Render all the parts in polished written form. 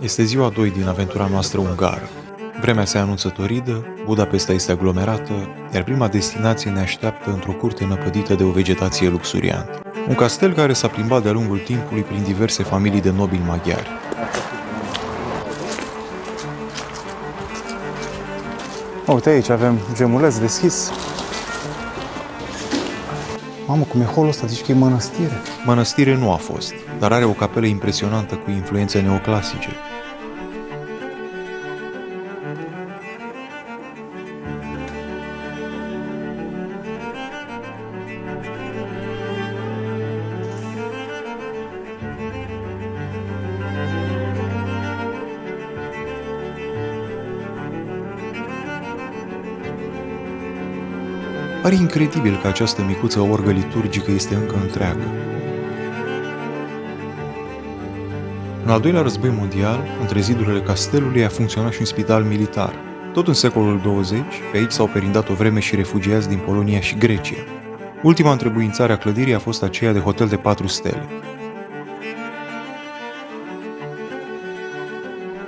Este ziua 2 din aventura noastră ungară. Vremea se anunță toridă, Budapesta este aglomerată, iar prima destinație ne așteaptă într-o curte năpădită de o vegetație luxuriantă. Un castel care s-a plimbat de-a lungul timpului prin diverse familii de nobili maghiari. Uite, aici avem gemuleț deschis. Mamă, cum e holul ăsta, zici că e mănăstire. Mănăstire nu a fost, dar are o capelă impresionantă cu influențe neoclasice. Pare incredibil că această micuță orgă liturgică este încă întreagă. În al doilea război mondial, între zidurile castelului a funcționat și un spital militar. Tot în secolul 20, pe aici s-au perindat o vreme și refugiați din Polonia și Grecia. Ultima întrebuințare a clădirii a fost aceea de hotel de 4 stele.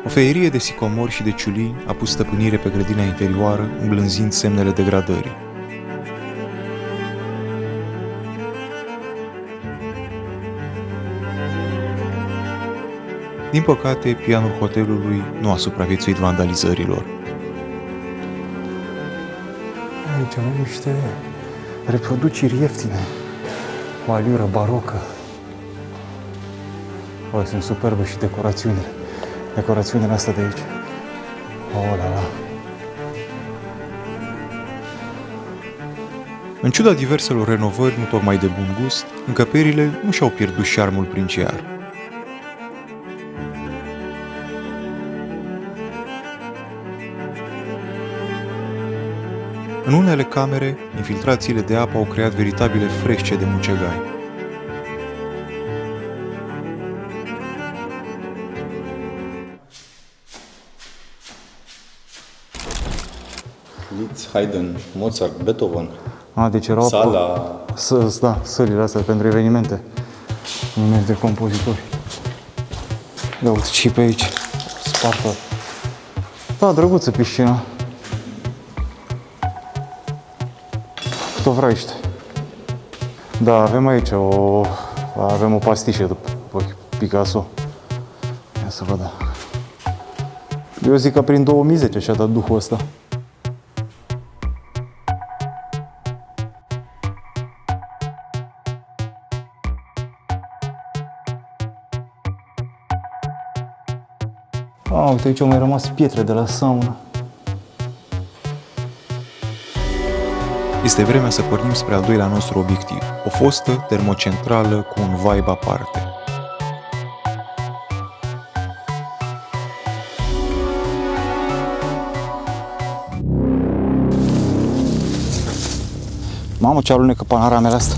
O feierie de sicomori și de ciulini a pus stăpânire pe grădina interioară, îmblânzind semnele degradării. Din păcate, pianul hotelului nu a supraviețuit vandalizărilor. Aici avem niște reproduceri ieftine, cu aliură barocă. Băi, sunt superbe și decorațiunile. Decorațiunile astea de aici. Oh, la la. În ciuda diverselor renovări nu tocmai de bun gust, încăperile nu și-au pierdut șarmul princiar. În unele camere, infiltrațiile de apă au creat veritabile fresce de mucegai. Liszt, Haydn, Mozart, Beethoven, Deci erau sala... sălile astea pentru evenimente. Evenimente de compozitori. Ia uite și pe aici, spartă. Da, drăguță piscina. Cât o vraiște. Da, avem aici avem o pastișă după Picasso. Ia să văd. Eu zic că prin 2010 și-a dat duhul ăsta. Uite, aici au mai rămas pietre de la saună. Este vremea să pornim spre al doilea nostru obiectiv, o fostă termocentrală cu un vibe aparte. Mamă, ce alunecă panoramele astea.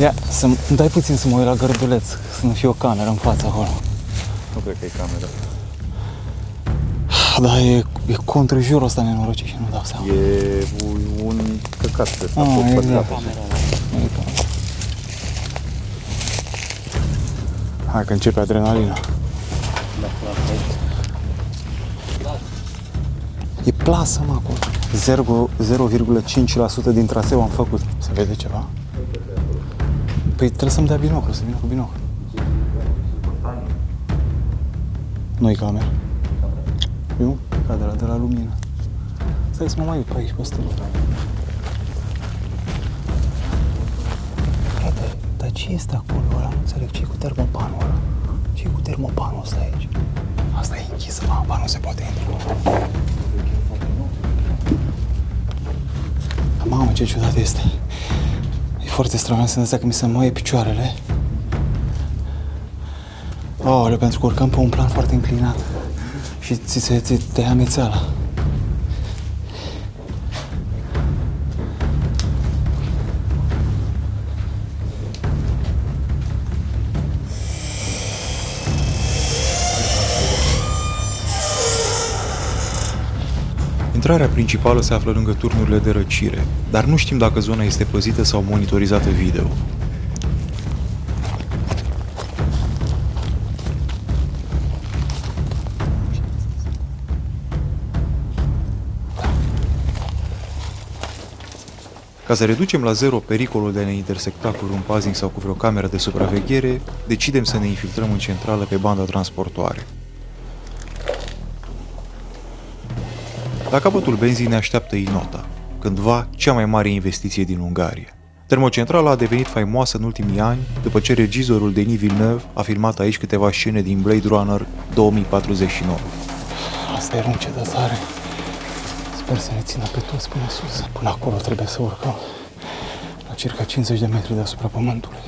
Ia, să-mi dai puțin să mă uit la gărduleț, să nu fie o cameră în fața acolo. Nu cred că e camera. Da, e contrejurul ăsta nenorocit și nu dau seama. E un căcat de ăsta. Exact. Hai că începe adrenalina. E plasă, mă, acolo. 0,5% din traseu am făcut. Se vede ceva? Păi trebuie să-mi dea binoclu, să vină cu binoclu. Nu-i cameră. Eu? Ca de la lumină. Stai să mă mai uit pe aici, pe stânga. Frate, dar ce este acolo ăla? Nu înțeleg. Ce-i cu termopanul ăla? Ce-i cu termopanul ăsta aici? Asta e închisă, mă, nu se poate intra. Mamă, ce ciudat este. E foarte straniu senzația că mi se moaie picioarele. Aoleu, pentru că urcăm pe un plan foarte înclinat. Și ți te ia amețeala. Intrarea principală se află lângă turnurile de răcire, dar nu știm dacă zona este păzită sau monitorizată video. Ca să reducem la zero pericolul de a ne intersecta cu un paznic sau cu vreo cameră de supraveghere, decidem să ne infiltrăm în centrală pe banda transportoare. La capătul benzii ne așteaptă Inota, cândva cea mai mare investiție din Ungaria. Termocentrala a devenit faimoasă în ultimii ani, după ce regizorul Denis Villeneuve a filmat aici câteva scene din Blade Runner 2049. Asta e un cedătare. Sper să ne țină pe toți până sus. Până acolo trebuie să urcăm, la circa 50 de metri deasupra pământului.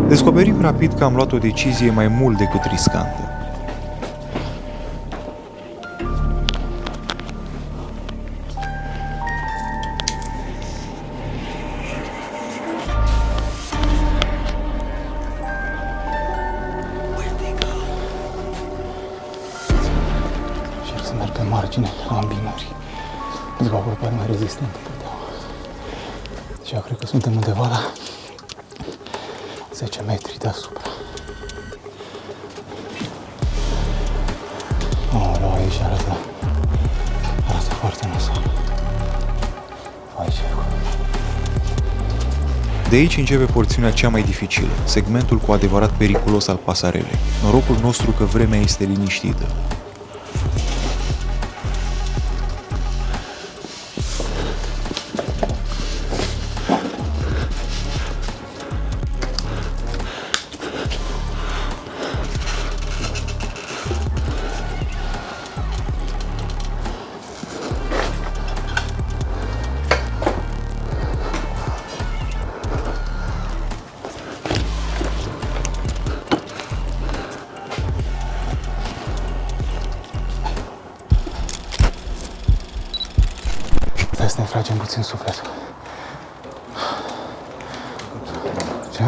Descoperim rapid că am luat o decizie mai mult decât riscantă. Încerc să merg pe margine, la ambinări, pentru că acolo pare mai rezistentă puteaua. Deci eu cred că suntem undeva la 10 metri deasupra. Oh, aici arată foarte nasol. Aici e acolo. De aici începe porțiunea cea mai dificilă, segmentul cu adevărat periculos al pasarelei. Norocul nostru că vremea este liniștită. Hai să ne tragem puțin sufletul. Ce?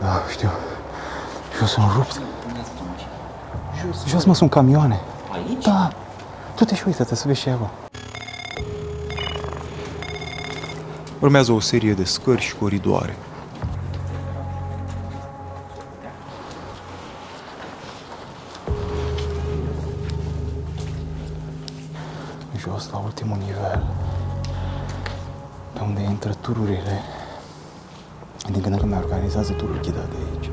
Da, știu. Și eu sunt rupt. Jos, mă, sunt camioane. Aici? Da. Du-te și uite-te să vezi ce e acolo. Urmează o serie de scări și coridoare. Jos, la ultimul nivel, pe unde intră tururile. Din când în când mai organizează tururi ghidate aici.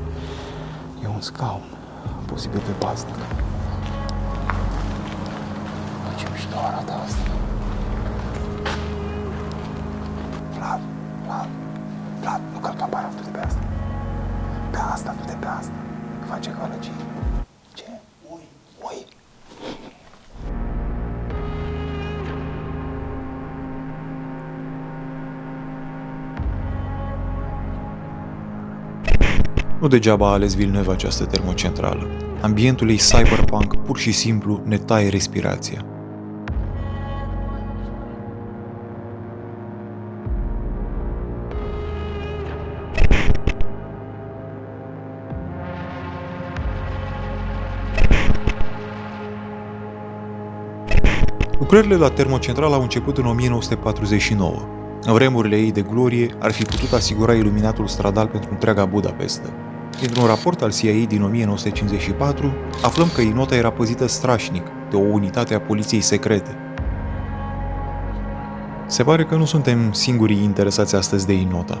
E un scaun, posibil de paznic. Ce mișto arată asta. Vlad, nu călca para, du-te pe asta. Pe asta, du-te pe asta. Face gălăgie. Ce? Ui. Nu degeaba a ales Villeneuve această termocentrală. Ambientul ei cyberpunk pur și simplu ne taie respirația. Lucrările la termocentrală au început în 1949. În vremurile ei de glorie, ar fi putut asigura iluminatul stradal pentru întreaga Budapestă. Dintr-un raport al CIA din 1954, aflăm că Inota era păzită strașnic de o unitate a poliției secrete. Se pare că nu suntem singurii interesați astăzi de Inota.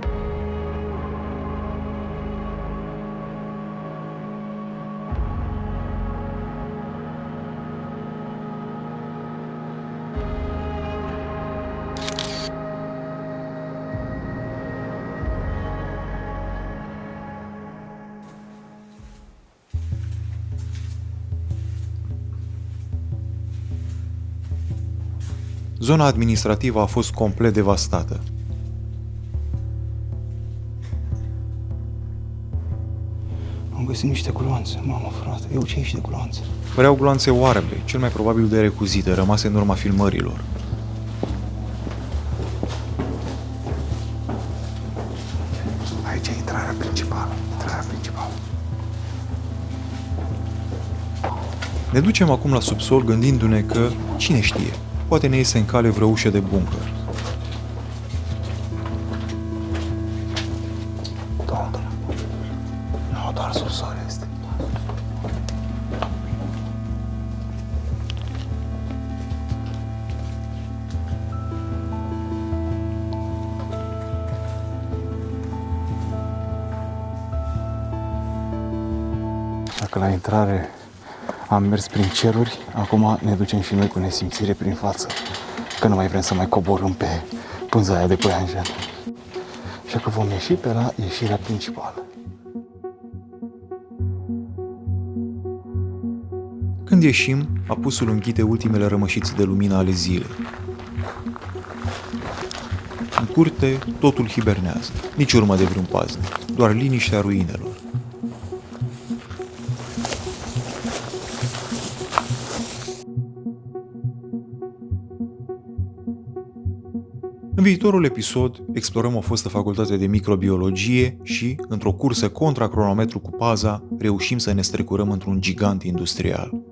Zona administrativă a fost complet devastată. Am găsit niște gloanțe, mamă, frate. Eu ce ești de gloanțe? Păreau gloanțe oarbe, cel mai probabil de recuzite, rămase în urma filmărilor. Aici e intrarea principală. Ne ducem acum la subsol gândindu-ne că, cine știe, poate ne iese în cale vreo ușă de bunker. Nu, doar subsol este. Dacă la intrare am mers prin ceruri, acum ne ducem și noi cu nesimțire prin față, că nu mai vrem să mai coborâm pe pânza aia de păianjen. Așa că vom ieși pe la ieșirea principală. Când ieșim, apusul închide ultimele rămășiți de lumină ale zilei. În curte, totul hibernează, nici urmă de vreun paznic, doar liniștea ruinelor. În viitorul episod, explorăm o fostă facultate de microbiologie și, într-o cursă contra cronometru cu paza, reușim să ne strecurăm într-un gigant industrial.